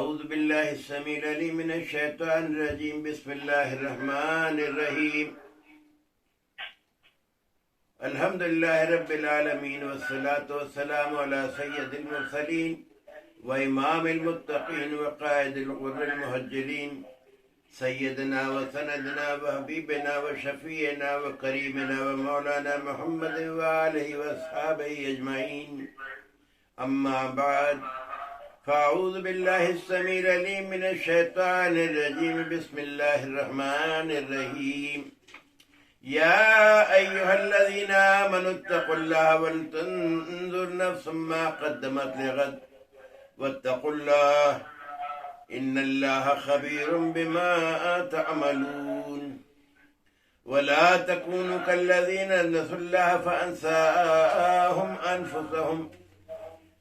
أعوذ بالله السميع العليم من الشيطان الرجيم. بسم الله الرحمن الرحيم. الحمد لله رب العالمين، والصلاة والسلام على سيد المرسلين وإمام المتقين وقائد الغر المهجلين، سيدنا وسندنا وحبيبنا وشفيعنا وكريمنا ومولانا محمد وآله وأصحابه أجمعين. أما بعد، فأعوذ بالله السميع العليم من الشيطان الرجيم. بسم الله الرحمن الرحيم. يا أيها الذين آمنوا اتقوا الله ولتنظر نفس ما قدمت لغد واتقوا الله إن الله خبير بما تعملون. ولا تكونوا كالذين نسوا الله فأنساهم أنفسهم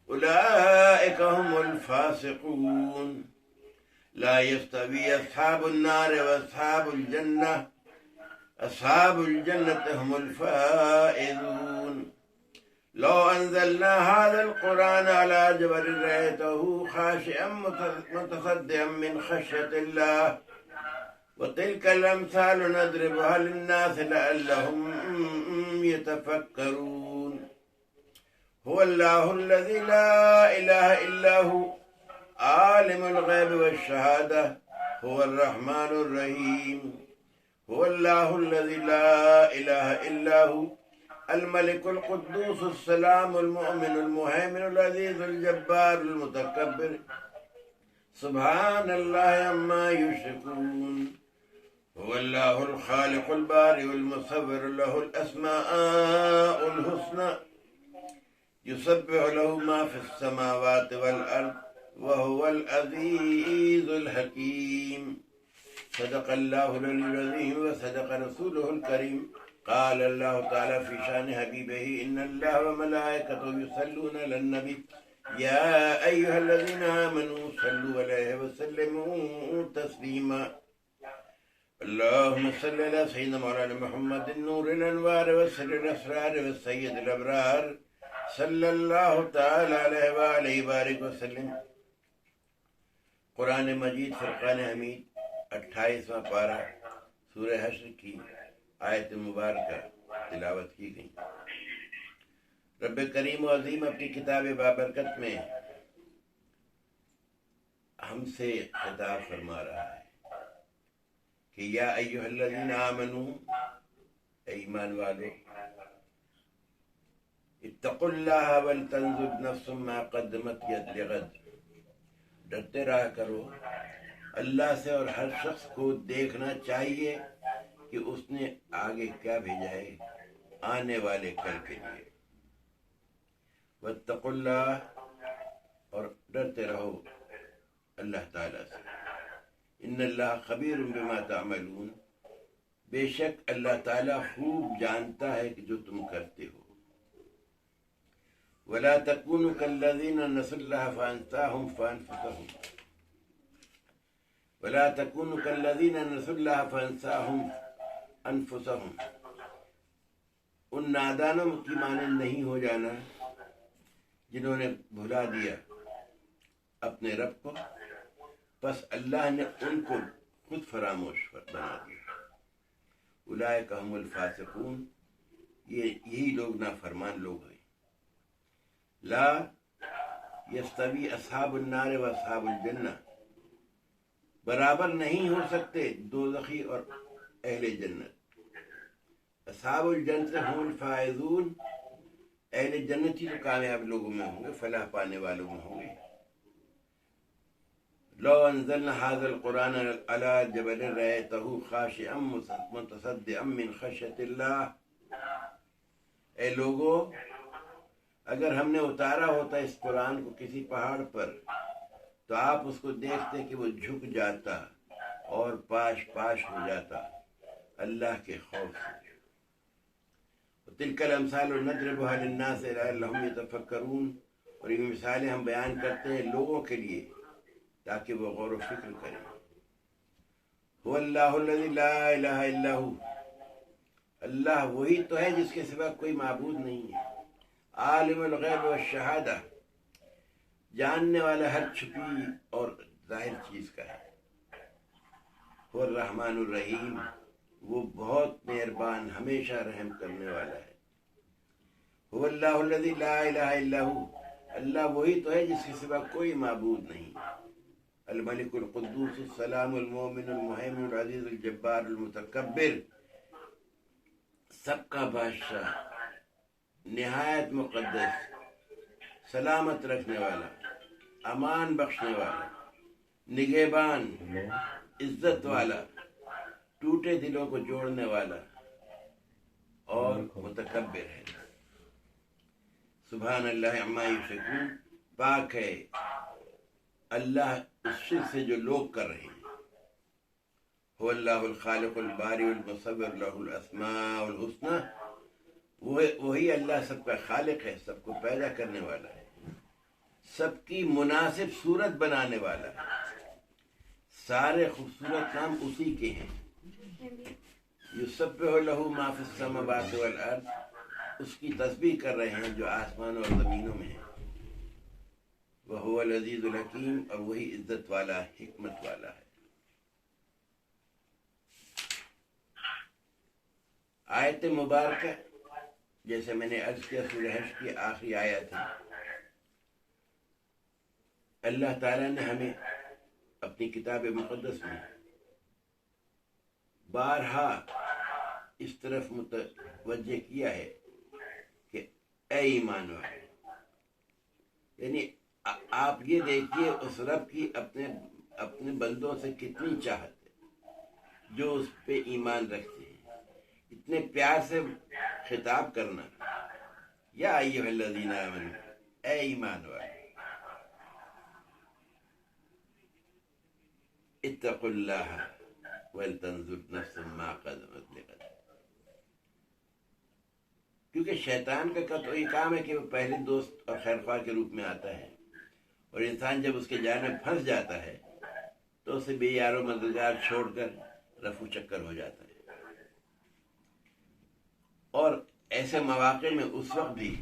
أولئك هم الفاسقون. لا يستوي أصحاب النار وأصحاب الجنة، أصحاب الجنة هم الفائزون. لو أنزلنا هذا القرآن على جبل رأيته خاشعا متصدعا من خشية الله. وتلك الأمثال نضربها للناس لعلهم يتفكرون. هو الله الذي لا إله إلا هو عالم الغيب والشهادة هو الرحمن الرحيم. هو الله الذي لا إله إلا هو الملك القدوس السلام المؤمن المهيمن العزيز الجبار المتكبر. سبحان الله عما يشركون. هو الله الخالق البارئ المصور، له الأسماء الحسنى، يسبح له ما في السماوات والأرض وهو العزيز الحكيم. صدق الله العلي العظيم وصدق رسوله الكريم. قال الله تعالى في شان حبيبه: إن الله وملائكته يصلون على النبي يا أيها الذين آمنوا صلوا عليه وسلموا تسليما. اللهم صل على سيدنا مولانا محمد نور الأنوار وسر الأسرار والسيد الأبرار صلی اللہ تعالی علیہ وآلہ وبارک وسلم. قرآن مجید فرقان حمید 28واں پارہ سورہ حشر کی آیت مبارکہ تلاوت کی گئی. رب کریم و عظیم اپنی کتاب بابرکت میں ہم سے خطاب فرما رہا ہے کہ یا ایھا الذین آمنو، اے ایمان والو، اتقوا اللہ ولتنظر نفس ما قدمت لغد، ڈرتے رہا کرو اللہ سے، اور ہر شخص کو دیکھنا چاہیے کہ اس نے آگے کیا بھیجا ہے آنے والے کل کے لیے. واتقوا اللہ، اور ڈرتے رہو اللہ تعالیٰ سے. ان اللہ خبیر بما تعملون، بے شک اللہ تعالیٰ خوب جانتا ہے کہ جو تم کرتے ہو. ولا تكونوا كالذين نسوا الله فأنساهم فأنفسهم، ولا تكونوا كالذين نسوا الله فأنساهم أنفسهم، ان نادانوں کی مانند نہیں ہو جانا جنہوں نے بھلا دیا اپنے رب کو، پس اللہ نے ان کو خود فراموش بنا دیا. اولئک هم الفاسقون، یہی لوگ نافرمان لوگ ہیں. لا یستوی اصحاب النار و اصحاب الجنہ، برابر نہیں ہو سکتے دوزخی اور اہل جنت. اصحاب الجنت هم الفائزون، اہل جنتی جو کامیاب لوگوں میں ہوں گے، فلاح پانے والوں میں ہوں گے. لو انزلنا هذا القرآن على جبل رأيته خاشعا متصدعا من خشية الله. اے لوگو، اگر ہم نے اتارا ہوتا اس قرآن کو کسی پہاڑ پر تو آپ اس کو دیکھتے کہ وہ جھک جاتا اور پاش پاش ہو جاتا اللہ کے خوف سے. تلک الامثال نضربها للناس لعلهم يتفکرون، اور یہ مثالیں ہم بیان کرتے ہیں لوگوں کے لیے تاکہ وہ غور و فکر کریں. هو اللہ الذی لا الہ الا هو، اللہ وہی تو ہے جس کے سوا کوئی معبود نہیں ہے. عالم الغیب والشہادہ، جاننے والا ہر چھپی اور ظاہر چیز کا ہے. وہ الرحمن الرحیم، وہ بہت مہربان ہمیشہ رحم کرنے والا ہے. هو اللہ الذی لا الہ الا ہو، اللہ وہی تو ہے جس کے سوا کوئی معبود نہیں. الملک القدوس السلام المؤمن المہیمن العزیز الجبار المتکبر، سب کا بادشاہ، نہایت مقدس، سلامت رکھنے والا، امان بخشنے والا، نگہبان، عزت والا، ٹوٹے دلوں کو جوڑنے والا اور متکبر ہے. سبحان اللہ عما یشرکون، پاک ہے اللہ اس شرک سے جو لوگ کر رہے ہیں. هو اللہ الخالق الباری المصور له الاسماء الحسنى، وہی اللہ سب کا خالق ہے، سب کو پیدا کرنے والا ہے، سب کی مناسب صورت بنانے والا ہے. سارے خوبصورت نام اسی کے ہیں. یسبح له ما فی السماوات والارض، اس کی تسبیح کر رہے ہیں جو آسمانوں اور زمینوں میں ہیں. وہو العزیز الحکیم، اور وہی عزت والا، حکمت والا ہے. آیت مبارکہ جیسے میں نے عرض کیا سورہ حشر کی آخری آیت ہے. اللہ تعالیٰ نے ہمیں اپنی کتاب مقدس میں بارہا اس طرف متوجہ کیا ہے کہ اے ایمان والے، یعنی آپ یہ دیکھیے اس رب کی اپنے بندوں سے کتنی چاہت ہے جو اس پہ ایمان رکھتے ہیں. اتنے پیار سے خطاب کرنا، یا ایھا الذین آمنوا، اے ایمان والے، اتقوا اللہ ولتنظر نفس ما قدمت لغد. کیونکہ شیطان کا قطعی کام ہے کہ وہ پہلے دوست اور خیرخواہ کے روپ میں آتا ہے، اور انسان جب اس کے جال میں پھنس جاتا ہے تو اسے بے یار و مددگار چھوڑ کر رفو چکر ہو جاتا ہے. اور ایسے مواقع میں اس وقت بھی،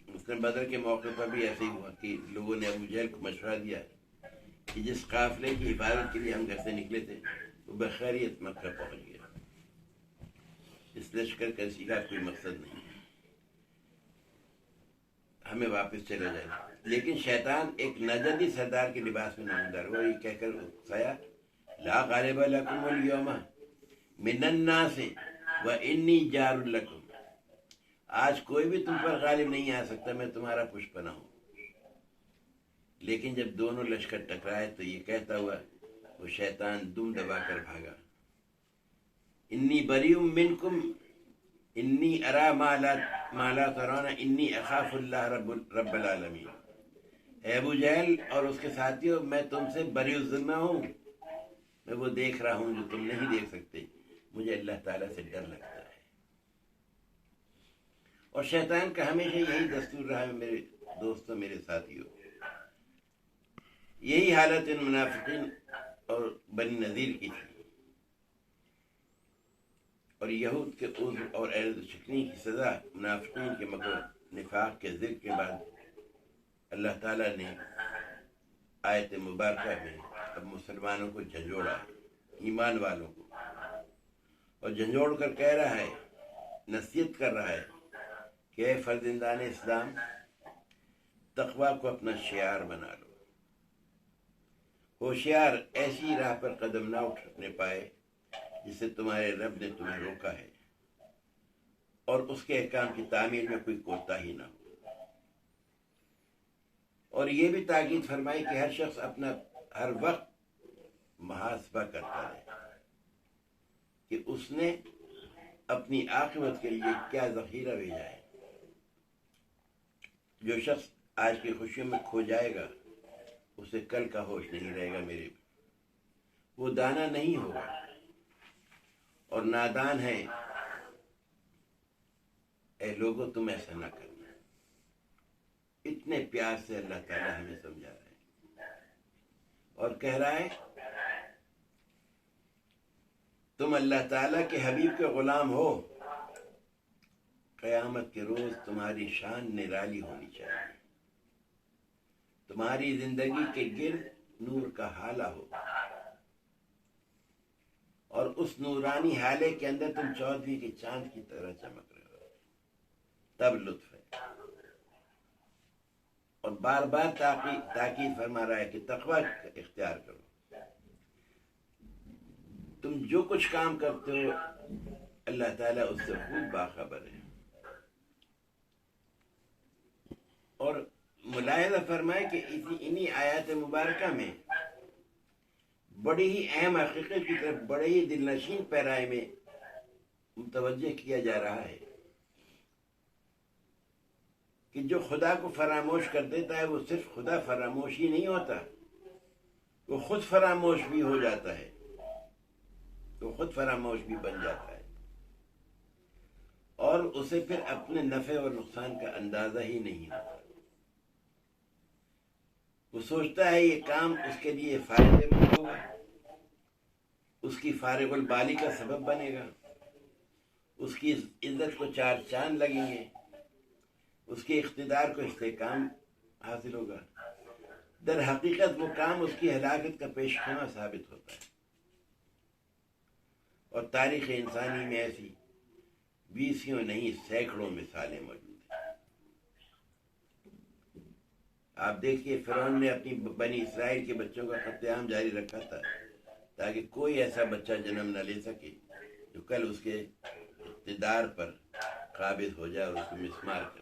مثلاً بدر کے موقع پر بھی ایسے ہی ہوا کہ لوگوں نے ابو جہل کو مشورہ دیا کہ جس قافلے کی حفاظت کے لیے ہم گھر سے نکلے تھے وہ بخیریت مکہ پہنچ گیا. اس لشکر کا اسی کا کوئی مقصد نہیں ہے، ہمیں واپس چلے جائیں. لیکن شیطان ایک نجدی سردار کے لباس میں نمودار ہوا، یہ کہہ کر اکسایا لا غالب لکم اليوم من الناس وانی جار لکم، آج کوئی بھی تم پر غالب نہیں آ سکتا، میں تمہارا پشپنا ہوں. لیکن جب دونوں لشکر ٹکرائے تو یہ کہتا ہوا وہ شیطان دم دبا کر بھاگا، انی بریء منکم انی ارا ما لا ترون انی اخاف اللہ رب العالمین. اے ابو جہل اور اس کے ساتھیوں، میں تم سے بری الذمہ ہوں، میں وہ دیکھ رہا ہوں جو تم نہیں دیکھ سکتے، مجھے اللہ تعالیٰ سے ڈر لگتا ہے. اور شیطان کا ہمیشہ یہی دستور رہا ہے میرے دوستوں، میرے ساتھیوں. یہی حالت ان منافقین اور بنی نذیر کی تھی، اور یہود کے عذر اور عرض شکنی کی سزا منافقین کے مکر نفاق کے ذکر کے بعد اللہ تعالیٰ نے آیت مبارکہ میں اب مسلمانوں کو جھنجھوڑا ہے، ایمان والوں کو، اور جھنجھوڑ کر کہہ رہا ہے، نصیحت کر رہا ہے کہ اے فرزندان اسلام، تقوی کو اپنا شعار بنا لو. ہوشیار ایسی راہ پر قدم نہ اٹھنے پائے جس سے تمہارے رب نے تمہیں روکا ہے، اور اس کے احکام کی تعمیر میں کوئی کوتاہی نہ ہو. اور یہ بھی تاکید فرمائی کہ ہر شخص اپنا ہر وقت محاسبہ کرتا رہے کہ اس نے اپنی عاقبت کے لیے کیا ذخیرہ بھیجا ہے. جو شخص آج کی خوشیوں میں کھو جائے گا اسے کل کا ہوش نہیں رہے گا. میرے وہ دانا نہیں ہوگا اور نادان ہے. اے لوگوں، تم ایسا نہ کرنا. اتنے پیار سے اللہ تعالیٰ ہمیں سمجھا رہا ہے اور کہہ رہا ہے تم اللہ تعالیٰ کے حبیب کے غلام ہو. قیامت کے روز تمہاری شان نرالی ہونی چاہیے. تمہاری زندگی کے گرد نور کا حالہ ہو اور اس نورانی حالے کے اندر تم 14ویں کے چاند کی طرح چمک رہے ہو، تب لطف ہے۔ اور بار بار تاکید فرما رہا ہے کہ تقوی اختیار کرو۔ تم جو کچھ کام کرتے ہو اللہ تعالیٰ اس سے خوب باخبر ہے۔ اور ملاحظہ فرمائے کہ انہی آیات مبارکہ میں بڑی ہی اہم حقیقت کی طرف بڑے ہی دل نشین پیرائے میں متوجہ کیا جا رہا ہے کہ جو خدا کو فراموش کر دیتا ہے وہ صرف خدا فراموش ہی نہیں ہوتا، وہ خود فراموش بھی ہو جاتا ہے، وہ خود فراموش بھی بن جاتا ہے، اور اسے پھر اپنے نفع اور نقصان کا اندازہ ہی نہیں ہوتا۔ وہ سوچتا ہے یہ کام اس کے لیے فائدے مند ہوگا، اس کی فارغ البالی کا سبب بنے گا، اس کی عزت کو 4 چاند لگیں گے، اس کے اقتدار کو استحکام حاصل ہوگا۔ در حقیقت وہ کام اس کی ہلاکت کا پیش خیمہ ثابت ہوتا ہے۔ اور تاریخ انسانی میں ایسی 20 نہیں سینکڑوں مثالیں موجود ہیں۔ آپ دیکھیے فرعون نے اپنی بنی اسرائیل کے بچوں کا قتل عام جاری رکھا تھا تاکہ کوئی ایسا بچہ جنم نہ لے سکے جو کل اس کے اقتدار پر قابض ہو جائے اور اس کو مسمار کر دے،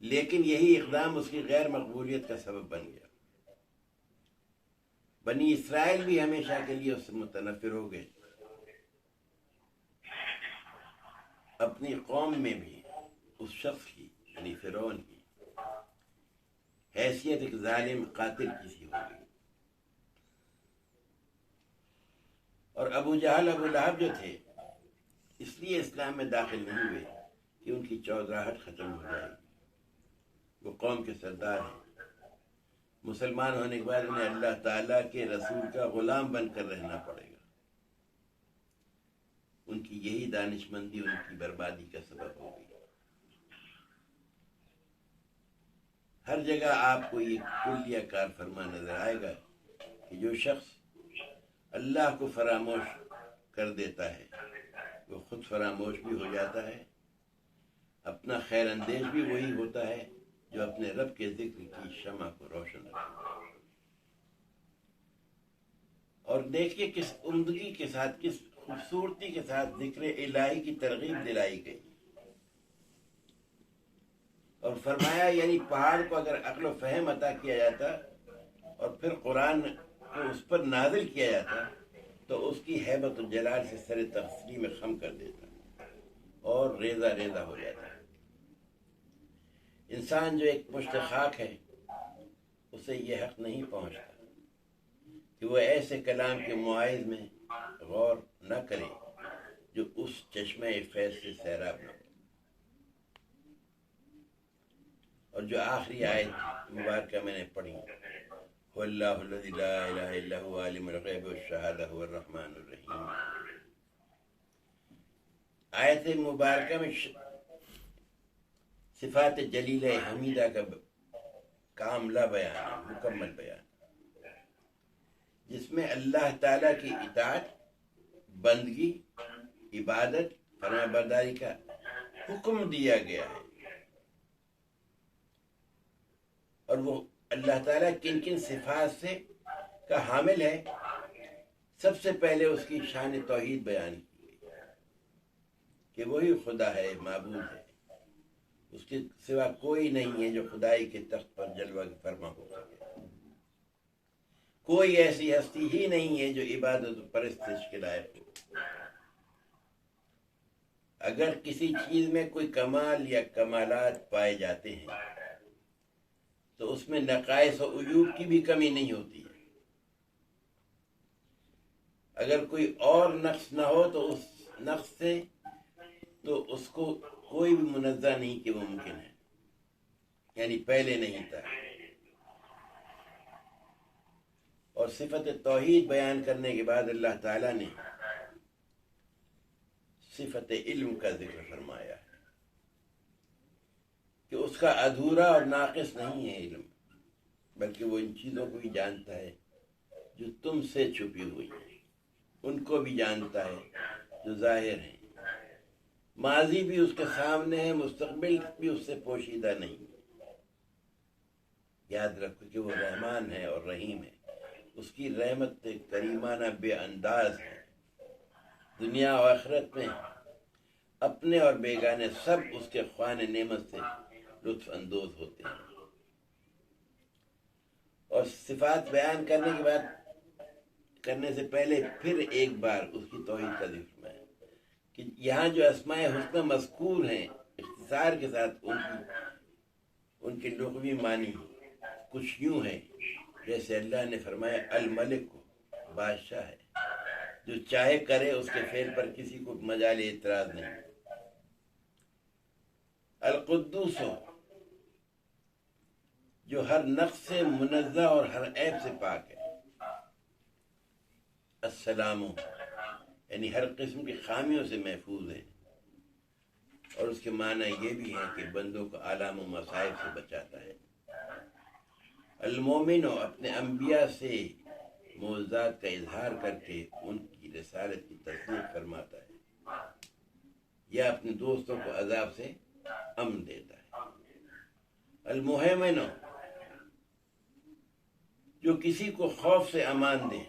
لیکن یہی اقدام اس کی غیر مقبولیت کا سبب بن گیا۔ بنی اسرائیل بھی ہمیشہ کے لیے اس سے متنفر ہو گئے۔ اپنی قوم میں بھی اس شخص کی یعنی فرعون کی حیثیت ایک ظالم قاتل کی سی ہو گئی۔ اور ابو جہل ابو لہب جو تھے اس لیے اسلام میں داخل نہیں ہوئے کہ ان کی چودراہٹ ختم ہو جائے گی۔ وہ قوم کے سردار ہیں، مسلمان ہونے کے بعد انہیں اللہ تعالیٰ کے رسول کا غلام بن کر رہنا پڑے گا۔ ان کی یہی دانش مندی ان کی بربادی کا سبب ہو گئی۔ ہر جگہ آپ کو یہ کلیہ کار فرما نظر آئے گا کہ جو شخص اللہ کو فراموش کر دیتا ہے وہ خود فراموش بھی ہو جاتا ہے، اپنا خیر اندیش بھی وہی ہوتا ہے جو اپنے رب کے ذکر کی شمع کو روشن رکھے۔ اور دیکھیے کس عمدگی کے ساتھ، کس خوبصورتی کے ساتھ ذکر الہی کی ترغیب دلائی گئی، اور فرمایا یعنی پہاڑ کو اگر عقل و فہم عطا کیا جاتا اور پھر قرآن کو اس پر نازل کیا جاتا تو اس کی ہیبت و جلال سے سر تسلیم میں خم کر دیتا اور ریزہ ریزہ ہو جاتا۔ انسان جو ایک پشت خاک ہے اسے یہ حق نہیں پہنچتا کہ وہ ایسے کلام کے مواعظ میں غور نہ کرے جو اس چشمہ فیض سے سیراب نہ ہو۔ اور جو آخری آیت مبارکہ میں نے پڑھی، وَاللَّهُ الَّذِي لَا إِلَهَ إِلَّا هُوَ عَالِمُ الْغَيْبِ وَالشَّهَادَةِ هُوَ الرَّحْمَنُ الرَّحِيمُ۔ آیت مبارکہ میں صفات جلیلہ حمیدہ کا کاملہ بیان ہے، مکمل بیان، جس میں اللہ تعالیٰ کی اطاعت، بندگی، عبادت، فرما برداری کا حکم دیا گیا ہے، اور وہ اللہ تعالیٰ کن کن صفات سے کا حامل ہے۔ سب سے پہلے اس کی شان توحید بیان کی گئی کہ وہی خدا ہے، معبود ہے، اس کے سوا کوئی نہیں ہے جو خدائی کے تخت پر جلوہ فرما ہو سکے، کوئی ایسی ہستی ہی نہیں ہے جو عبادت و پرستش کے لائق ہو۔ اگر کسی چیز میں کوئی کمال یا کمالات پائے جاتے ہیں تو اس میں نقائص و عیوب کی بھی کمی نہیں ہوتی ہے۔ اگر کوئی اور نقص نہ ہو تو اس نقص سے تو اس کو کوئی بھی منزہ نہیں کہ وہ ممکن ہے، یعنی پہلے نہیں تھا۔ اور صفت توحید بیان کرنے کے بعد اللہ تعالیٰ نے صفت علم کا ذکر فرمایا ہے کہ اس کا ادھورا اور ناقص نہیں ہے علم، بلکہ وہ ان چیزوں کو بھی جانتا ہے جو تم سے چھپی ہوئی ہیں، ان کو بھی جانتا ہے جو ظاہر ہیں، ماضی بھی اس کے سامنے ہے، مستقبل بھی اس سے پوشیدہ نہیں۔ یاد رکھو کہ وہ رحمان ہے اور رحیم ہے، اس کی رحمت کریمانہ بے انداز ہے۔ دنیا و آخرت میں اپنے اور بیگانے سب اس کے خوان نعمت سے لطف اندوز ہوتے ہیں۔ اور صفات بیان کرنے سے پہلے پھر ایک بار اس کی توحید کا ذکر فرمایا کہ یہاں جو اسماء حسنہ مذکور ہیں، اختصار کے ساتھ ان کے لغوی معنی کچھ یوں ہے، جیسے اللہ نے فرمایا الملک کو، بادشاہ ہے، جو چاہے کرے، اس کے فعل پر کسی کو مجال اعتراض نہیں۔ القدوس ہو، جو ہر نقص سے منزہ اور ہر عیب سے پاک ہے۔ السلام، یعنی ہر قسم کی خامیوں سے محفوظ ہے، اور اس کے معنی یہ بھی ہے کہ بندوں کو آلام و مصائب سے بچاتا ہے۔ المومن، اپنے انبیاء سے معجزات کا اظہار کر کے ان کی رسالت کی تصدیق فرماتا ہے، یا اپنے دوستوں کو عذاب سے امن دیتا ہے۔ المہیمن، جو کسی کو خوف سے امان دے۔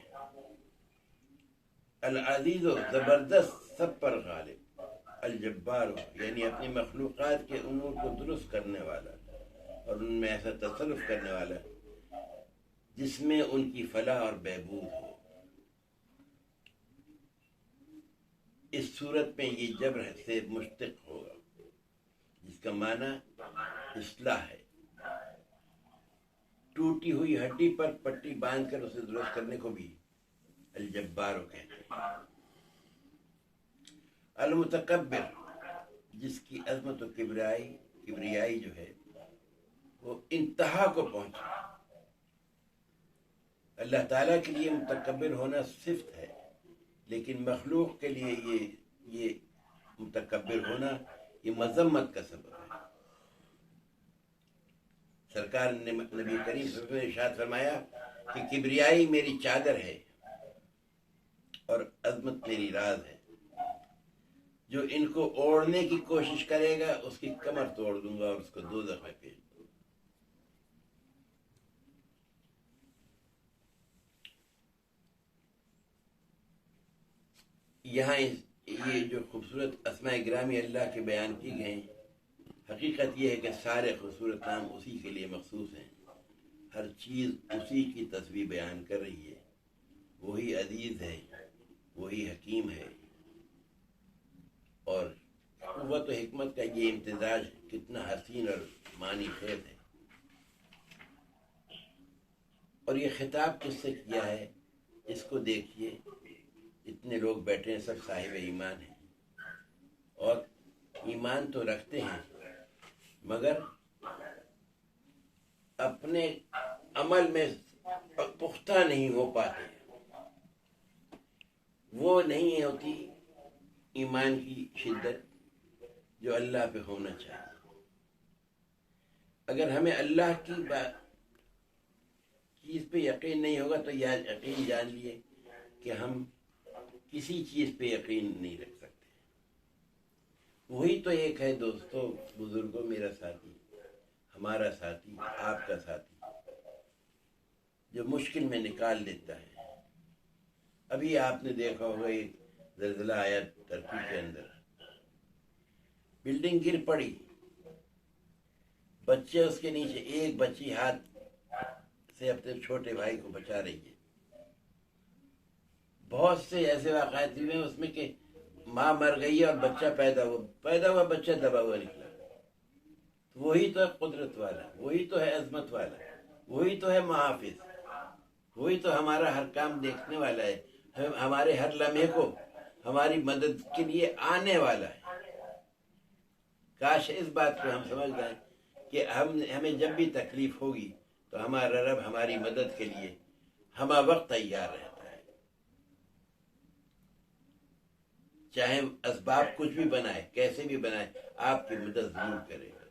العزیز، زبردست، سب پر غالب۔ الجبار، یعنی اپنی مخلوقات کے امور کو درست کرنے والا اور ان میں ایسا تصرف کرنے والا جس میں ان کی فلاح اور بہبود ہو۔ اس صورت میں یہ جبر سے مشتق ہوگا، جس کا معنی اصلاح ہے۔ ٹوٹی ہوئی ہڈی پر پٹی باندھ کر اسے درست کرنے کو بھی الجبار کہتے ہیں۔ المتکبر، جس کی عظمت و کبریائی جو ہے وہ انتہا کو پہنچا۔ اللہ تعالیٰ کے لیے متکبر ہونا صفت ہے، لیکن مخلوق کے لیے یہ متکبر ہونا یہ مذمت کا سبب ہے۔ سرکار نے نبی کریم صلی اللہ علیہ وسلم نے ارشاد فرمایا کہ کبریائی میری چادر ہے اور عظمت میری راز ہے، جو ان کو اوڑھنے کی کوشش کرے گا اس کی کمر توڑ دوں گا اور اس کو دوزخ میں بھیج دوں گا۔ یہاں یہ جو خوبصورت اسماء گرامی اللہ کے بیان کی گئے ہیں، حقیقت یہ ہے کہ سارے خوبصورت نام اسی کے لیے مخصوص ہیں۔ ہر چیز اسی کی تصویر بیان کر رہی ہے۔ وہی عزیز ہے، وہی حکیم ہے، اور قوت و حکمت کا یہ امتزاج کتنا حسین اور معنی خیز ہے۔ اور یہ خطاب کس سے کیا ہے، اس کو دیکھیے۔ اتنے لوگ بیٹھے ہیں، سب صاحب ایمان ہیں، اور ایمان تو رکھتے ہیں مگر اپنے عمل میں پختہ نہیں ہو پاتے۔ وہ نہیں ہوتی ایمان کی شدت جو اللہ پہ ہونا چاہیے۔ اگر ہمیں اللہ کی چیز پہ یقین نہیں ہوگا تو یقین جان لیے کہ ہم کسی چیز پہ یقین نہیں رکھ سکتے۔ وہی تو ایک ہے دوستو، بزرگوں، میرا ساتھی، ہمارا ساتھی، آپ کا ساتھی، جو مشکل میں نکال دیتا ہے۔ ابھی آپ نے دیکھا ہوگا ایک زلزلہ آیا ترکی کے اندر، بلڈنگ گر پڑی، بچے اس کے نیچے، ایک بچی ہاتھ سے اپنے چھوٹے بھائی کو بچا رہی ہے۔ بہت سے ایسے واقعات ہوئے ہیں اس میں کہ ماں مر گئی اور بچہ پیدا ہوا بچہ دبا ہوا نکلا۔ وہی تو ہے قدرت والا، وہی تو ہے عظمت والا، وہی تو ہے محافظ، وہی تو ہمارا ہر کام دیکھنے والا ہے، ہمارے ہر لمحے کو ہماری مدد کے لیے آنے والا ہے۔ کاش اس بات کو ہم سمجھ جائیں کہ ہمیں جب بھی تکلیف ہوگی تو ہمارا رب ہماری مدد کے لیے ہمہ وقت تیار رہتا ہے، چاہے اسباب کچھ بھی بنائے، کیسے بھی بنائے، آپ کی مدد ضرور کرے گا۔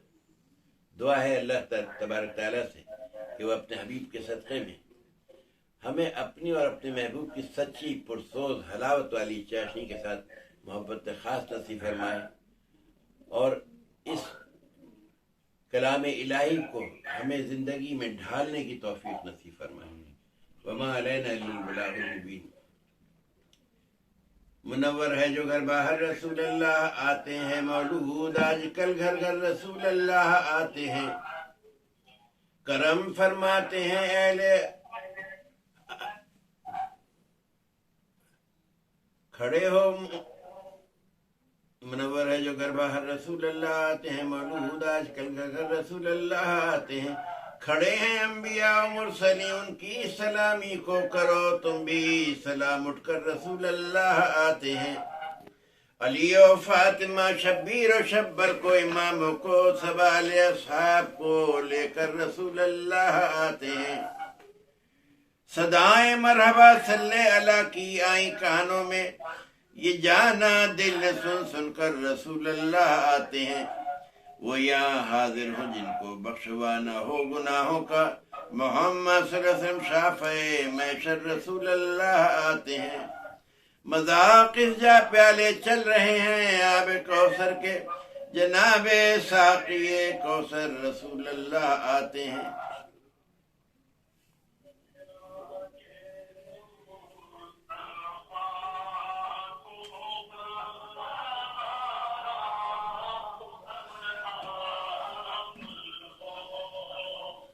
دعا ہے اللہ تبارک تعالیٰ سے کہ وہ اپنے حبیب کے صدقے میں ہمیں اپنی اور اپنے محبوب کی سچی پرسوز حلاوت والی چاشنی کے ساتھ محبت خاص نصیب فرمائے، اور اس کلام الہی کو ہمیں زندگی میں ڈھالنے کی توفیق نصیب فرمائے۔ وما علینا الا البلاغ المبین۔ منور ہے جو گھر باہر رسول اللہ آتے ہیں مولود، آج کل گھر گھر رسول اللہ آتے ہیں، کرم فرماتے ہیں اہل کھڑے ہو۔ منور ہے جو گھر باہر رسول اللہ آتے ہیں مولود، آج کل گھر گھر رسول اللہ آتے ہیں، کھڑے ہیں انبیاء و مرسلین، ان کی سلامی کو کرو تم بھی سلام، اٹھ کر رسول اللہ آتے ہیں۔ علی و فاطمہ شبیر و شبر کو، اماموں کو، سوال اصحاب کو لے کر رسول اللہ آتے ہیں، صدائیں مرحبا صلی اللہ کی آئیں کانوں میں، یہ جانا دل سن سن کر رسول اللہ آتے ہیں۔ وہ یہاں حاضر ہوں جن کو بخشوانا ہو گناہوں کا، محمد صلی اللہ علیہ وسلم شافع محشر رسول اللہ آتے ہیں۔ مذاق اس جا پیالے چل رہے ہیں آب کوثر کے، جناب ساقی کوثر رسول اللہ آتے ہیں۔